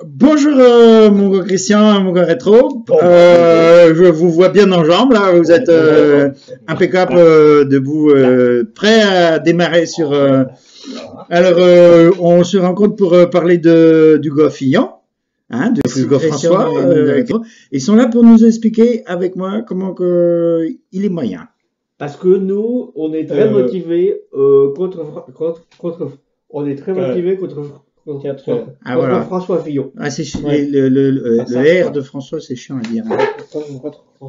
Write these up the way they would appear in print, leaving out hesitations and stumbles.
Bonjour mon gars Christian, mon gars Rétro. Je vous vois bien en jambes là, vous êtes impeccable debout, prêt à démarrer sur. Alors on se rencontre pour parler du gars Fillon, hein, du gars François. Ils sont là pour nous expliquer avec moi comment que il est moyen. Parce que nous, on est très motivés contre François Fillon. Ah, c'est le R de François, c'est chiant à dire.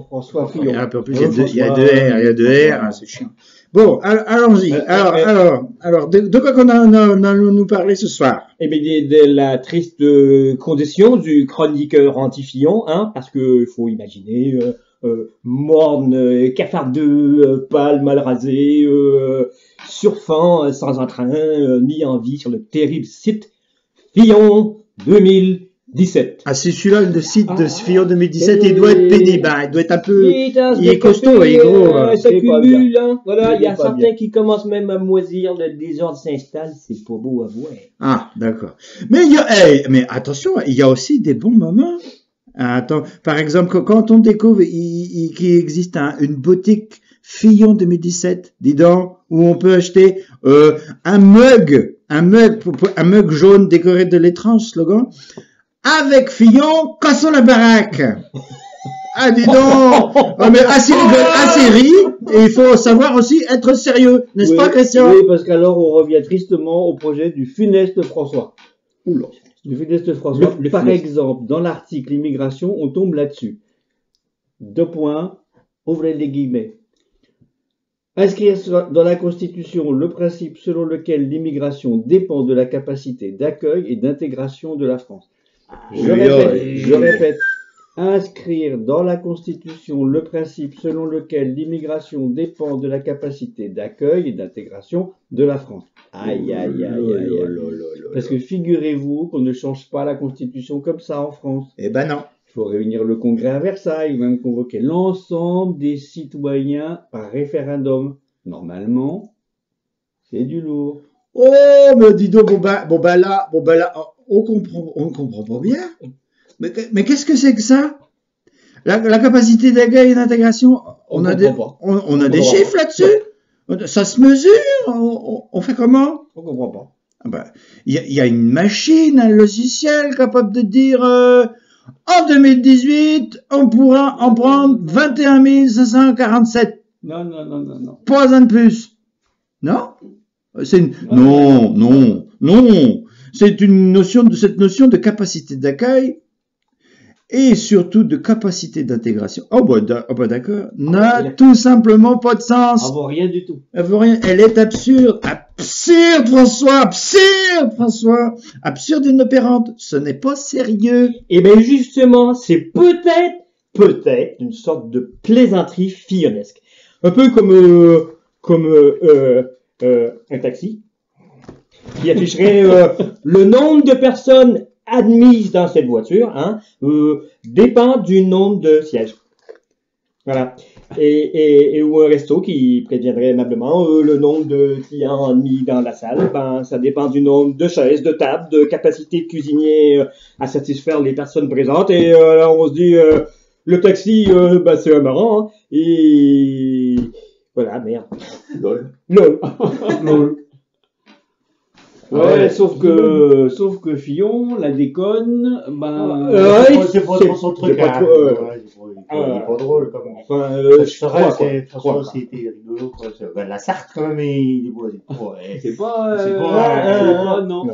François Fillon. En plus, il y a deux R, c'est chiant. Bon, allons-y. Alors, de quoi qu'on allons nous parler ce soir? Eh bien, de la triste condition du chroniqueur anti-Fillon, hein, parce que faut imaginer morne, cafardeux, pâle, mal rasé, surfant, sans entrain, ni envie sur le terrible site Fillon 2017. Ah, c'est celui-là, le site de Fillon 2017, il doit être pénible, hein, il doit être un peu, il est costaud, il est gros. Ça cumule, hein. Voilà, il y a certains qui commencent même à moisir, le désordre s'installe, c'est pas beau à voir. Ah, d'accord. Mais mais attention, il y a aussi des bons moments. Attends, par exemple, quand on découvre qu'il existe une boutique Fillon 2017, dis donc, où on peut acheter un mug jaune décoré de l'étrange slogan, avec Fillon, cassons la baraque. Ah, dis donc, mais assez ri, et il faut savoir aussi être sérieux, n'est-ce pas, Christian? Oui, parce qu'alors on revient tristement au projet du funeste François. Oula. Du funeste François. Par exemple, dans l'article immigration, on tombe là-dessus. 2 points, ouvrez les guillemets. Inscrire dans la Constitution le principe selon lequel l'immigration dépend de la capacité d'accueil et d'intégration de la France. Je répète, inscrire dans la Constitution le principe selon lequel l'immigration dépend de la capacité d'accueil et d'intégration de la France. Aïe, aïe, aïe, aïe. Parce que figurez-vous qu'on ne change pas la Constitution comme ça en France. Eh ben non. Il faut réunir le Congrès à Versailles, même convoquer l'ensemble des citoyens par référendum. Normalement, c'est du lourd. Oh, mais dis donc, bon ben là, on comprend pas bien. Mais qu'est-ce que c'est que ça? La capacité d'accueil et d'intégration, on a des chiffres là-dessus? Ça se mesure? On fait comment? On comprend pas. Ah ben, il y a une machine, un logiciel capable de dire en 2018, on pourra en prendre 21 547. Non. Pas un de plus. Non? Non. C'est cette notion de capacité d'accueil et surtout de capacité d'intégration. Oh bah d'accord. N'a tout simplement pas de sens. Elle vaut rien du tout. Elle est absurde. Absurde, François. Absurde et inopérante. Ce n'est pas sérieux. Et bien justement, c'est peut-être une sorte de plaisanterie fillonesque. Un peu comme un taxi qui afficherait le nombre de personnes admises dans cette voiture, hein, dépend du nombre de sièges. Voilà. Et ou un resto qui préviendrait aimablement le nombre de clients admis dans la salle, ben ça dépend du nombre de chaises, de tables, de capacité de cuisinier à satisfaire les personnes présentes. Et là on se dit le taxi, ben c'est amarrant, hein, et voilà, merde. Lol. Ouais, sauf que Fillon, la déconne, c'est pas trop son truc. Il est pas drôle, comme enfin, François, c'était rigolo, quoi. Ben, la Sarthe, quand même, il est beau. C'est pas, non.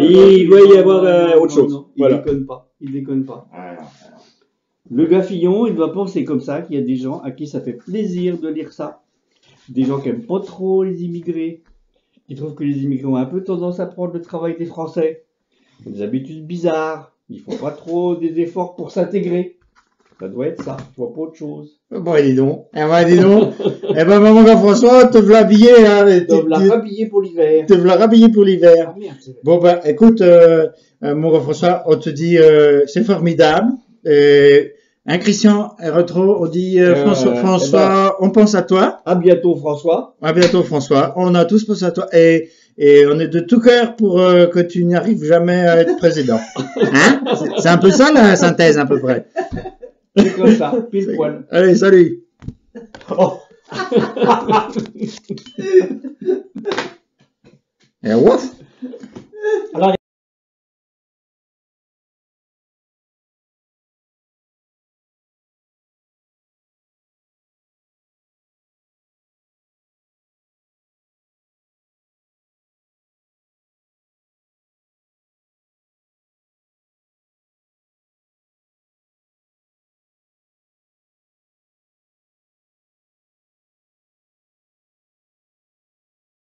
Il doit y avoir autre chose. Non, il déconne pas. Le gars Fillon, il doit penser comme ça, qu'il y a des gens à qui ça fait plaisir de lire ça. Des gens qui aiment pas trop les immigrés. Ils trouvent que les immigrés ont un peu tendance à prendre le travail des Français. Ils ont des habitudes bizarres. Ils font pas trop des efforts pour s'intégrer. Ça doit être ça. Je vois pas autre chose. Bon, dis donc. Eh ben, mon gars François, te v'là habillé, hein. Te v'là rhabillé pour l'hiver. Te v'là rhabillé pour l'hiver. Ah, merde, bon, ben, écoute, mon gars François, on te dit, c'est formidable. Un Christian Rétro, on dit François, on pense à toi. À bientôt François. On a tous pensé à toi. Et Et on est de tout cœur pour que tu n'y arrives jamais à être président. Hein? C'est un peu ça la synthèse, à peu près. C'est comme ça, pile poil. Allez, salut. Oh. Et ouf. Alors,